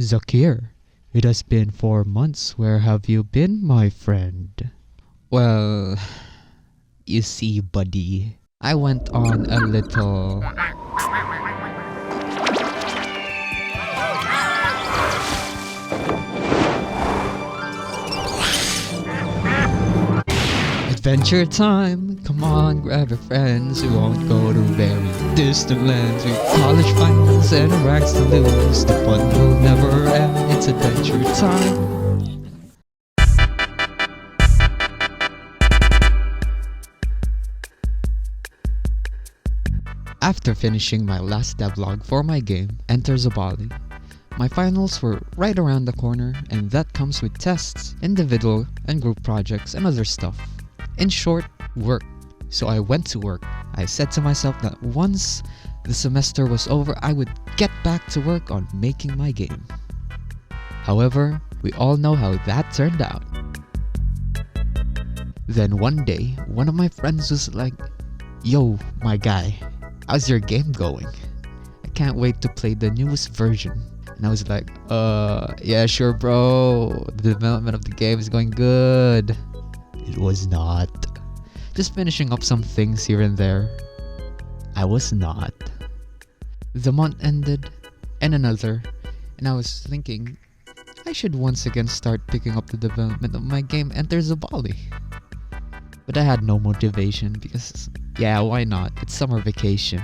Zakir, it has been 4 months. Where have you been, my friend? Well, you see, buddy, I went on a little adventure time. Come on, grab your friends. We won't go to very distant lands. With college finals and ranks to lose. The fun will never end. It's adventure time. After finishing my last devlog for my game, Enter Zabali, my finals were right around the corner, and that comes with tests, individual and group projects, and other stuff. In short, work. So I went to work. I said to myself that once the semester was over, I would get back to work on making my game. However, we all know how that turned out. Then one day, one of my friends was like, "Yo, my guy, how's your game going? I can't wait to play the newest version." And I was like, yeah, sure, bro. The development of the game is going good." It was not. Just finishing up some things here and there. I was not. The month ended, and another, and I was thinking, I should once again start picking up the development of my game Enter Zabali. But I had no motivation because, yeah, why not? It's summer vacation.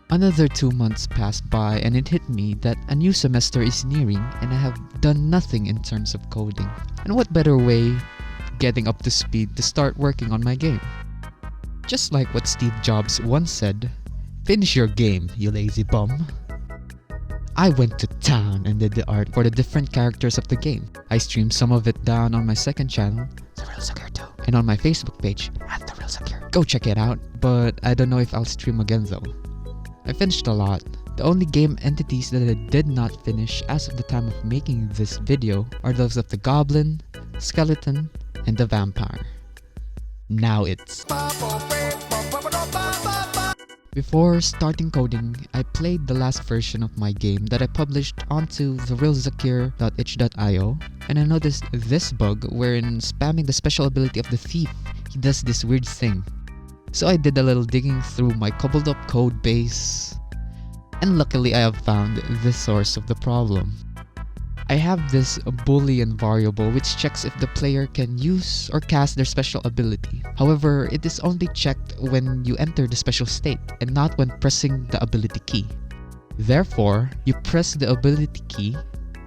Another 2 months passed by, and it hit me that a new semester is nearing and I have done nothing in terms of coding. And what better way getting up to speed to start working on my game? Just like what Steve Jobs once said, "Finish your game, you lazy bum." I went to town and did the art for the different characters of the game. I streamed some of it down on my second channel, The Real Zakir 2, and on my Facebook page, The Real Zakir. Go check it out, but I don't know if I'll stream again though. I finished a lot. The only game entities that I did not finish as of the time of making this video are those of the Goblin, Skeleton, and the Vampire. Now it's... Before starting coding, I played the last version of my game that I published onto therealzakir.itch.io, and I noticed this bug wherein spamming the special ability of the thief, he does this weird thing. So I did a little digging through my cobbled up code base, and luckily I have found the source of the problem. I have this boolean variable which checks if the player can use or cast their special ability. However, it is only checked when you enter the special state and not when pressing the ability key. Therefore, you press the ability key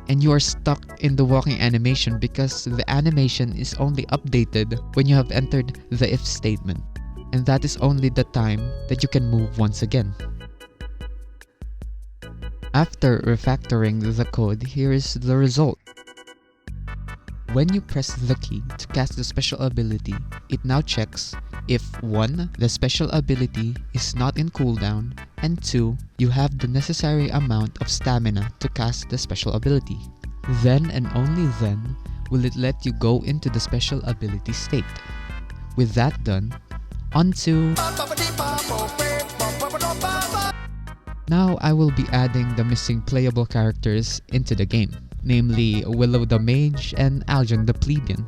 and you are stuck in the walking animation because the animation is only updated when you have entered the if statement. And that is only the time that you can move once again. After refactoring the code, here is the result. When you press the key to cast the special ability, it now checks if 1. The special ability is not in cooldown, and 2. You have the necessary amount of stamina to cast the special ability. Then and only then will it let you go into the special ability state. With that done, onto... Now I will be adding the missing playable characters into the game, namely Willow the Mage and Aljon the Plebeian.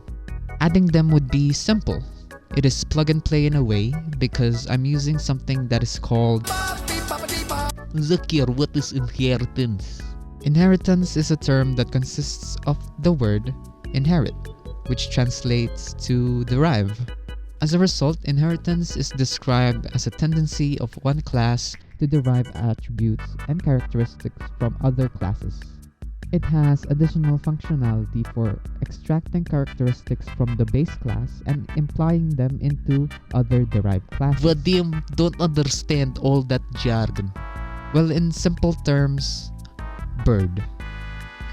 Adding them would be simple. It is plug and play in a way because I'm using something that is called... Zakir, what is inheritance? Inheritance is a term that consists of the word inherit, which translates to derive. As a result, inheritance is described as a tendency of one class to derive attributes and characteristics from other classes. It has additional functionality for extracting characteristics from the base class and implying them into other derived classes. Vadim, don't understand all that jargon. Well, in simple terms, bird.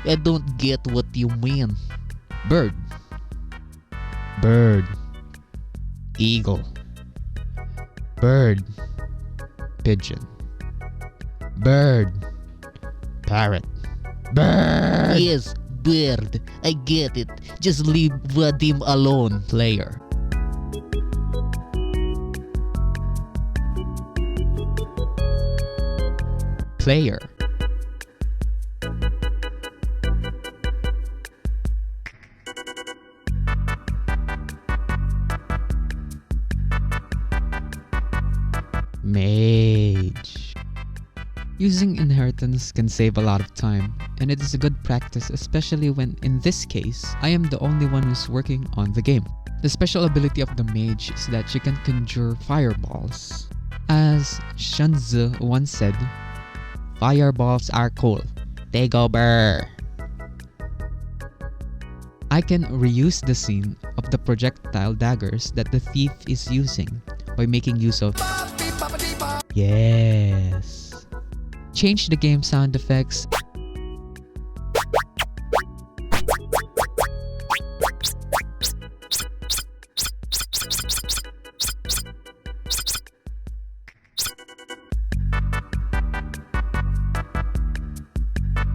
I don't get what you mean. Bird. Bird. Eagle. Bird. Pigeon. Bird. Parrot. Bird. Yes, bird. I get it. Just leave Vadim alone. Player. Player. Mage. Using inheritance can save a lot of time, and it is a good practice, especially when, in this case, I am the only one who's working on the game. The special ability of the mage is that she can conjure fireballs. As Shanzi once said, "Fireballs are cool. Take over." I can reuse the scene of the projectile daggers that the thief is using by making use of yes. Change the game sound effects.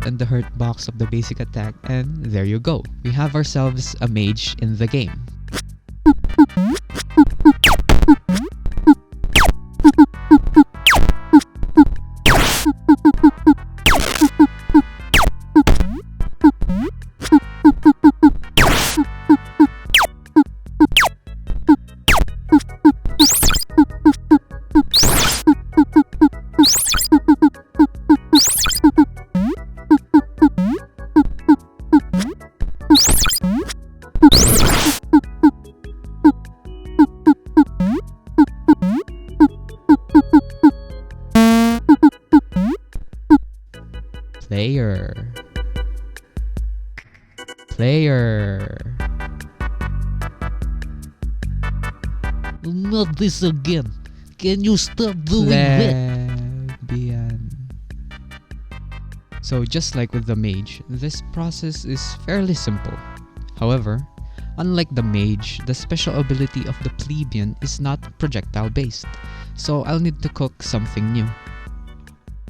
And the hurt box of the basic attack, and there you go. We have ourselves a mage in the game. Player. Not this again. Can you stop doing that? Plebeian. So just like with the mage, this process is fairly simple. However, unlike the mage, the special ability of the plebeian is not projectile based, so I'll need to cook something new.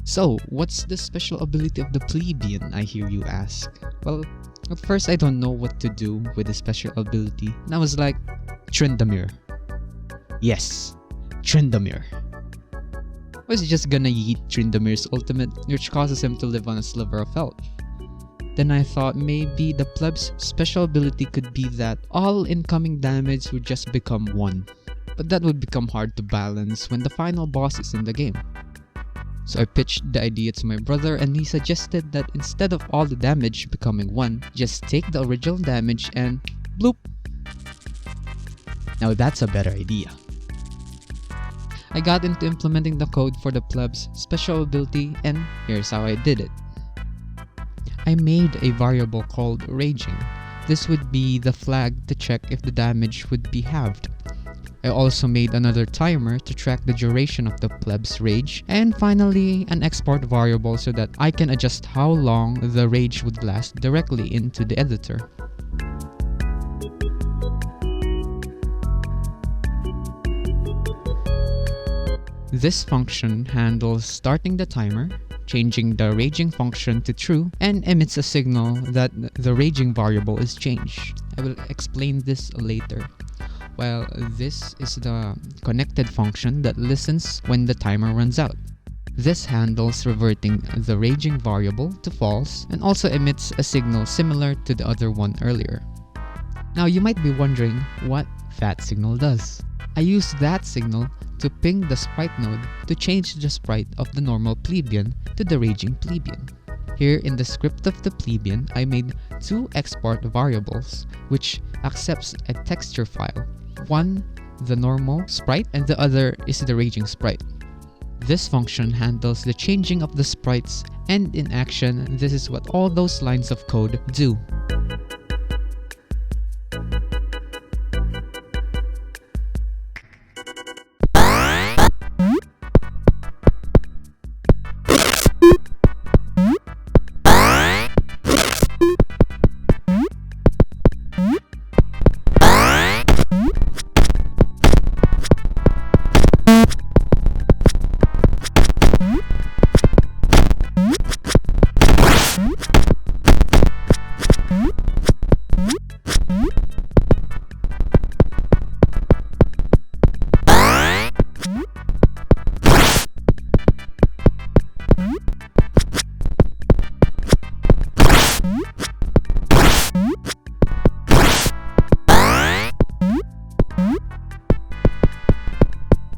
So, what's the special ability of the plebeian, I hear you ask? Well, at first I don't know what to do with the special ability, and I was like, Tryndamere. Yes, Tryndamere. I was just gonna yeet Tryndamere's ultimate, which causes him to live on a sliver of health. Then I thought maybe the pleb's special ability could be that all incoming damage would just become 1. But that would become hard to balance when the final boss is in the game. So I pitched the idea to my brother, and he suggested that instead of all the damage becoming 1, just take the original damage and bloop. Now that's a better idea. I got into implementing the code for the pleb's special ability, and here's how I did it. I made a variable called raging. This would be the flag to check if the damage would be halved. I also made another timer to track the duration of the pleb's rage, and finally an export variable so that I can adjust how long the rage would last directly into the editor. This function handles starting the timer, changing the raging function to true, and emits a signal that the raging variable is changed. I will explain this later. Well, this is the connected function that listens when the timer runs out. This handles reverting the raging variable to false and also emits a signal similar to the other one earlier. Now you might be wondering what that signal does. I use that signal to ping the sprite node to change the sprite of the normal plebeian to the raging plebeian. Here in the script of the plebeian, I made 2 export variables which accepts a texture file. One, the normal sprite, and the other is the raging sprite. This function handles the changing of the sprites, and in action, this is what all those lines of code do.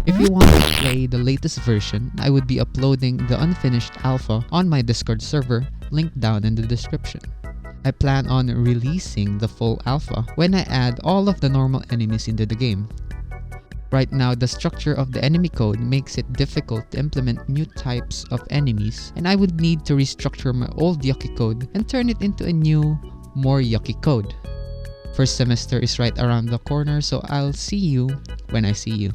If you want to play the latest version, I would be uploading the unfinished alpha on my Discord server, linked down in the description. I plan on releasing the full alpha when I add all of the normal enemies into the game. Right now, the structure of the enemy code makes it difficult to implement new types of enemies, and I would need to restructure my old yucky code and turn it into a new, more yucky code. First semester is right around the corner, so I'll see you when I see you.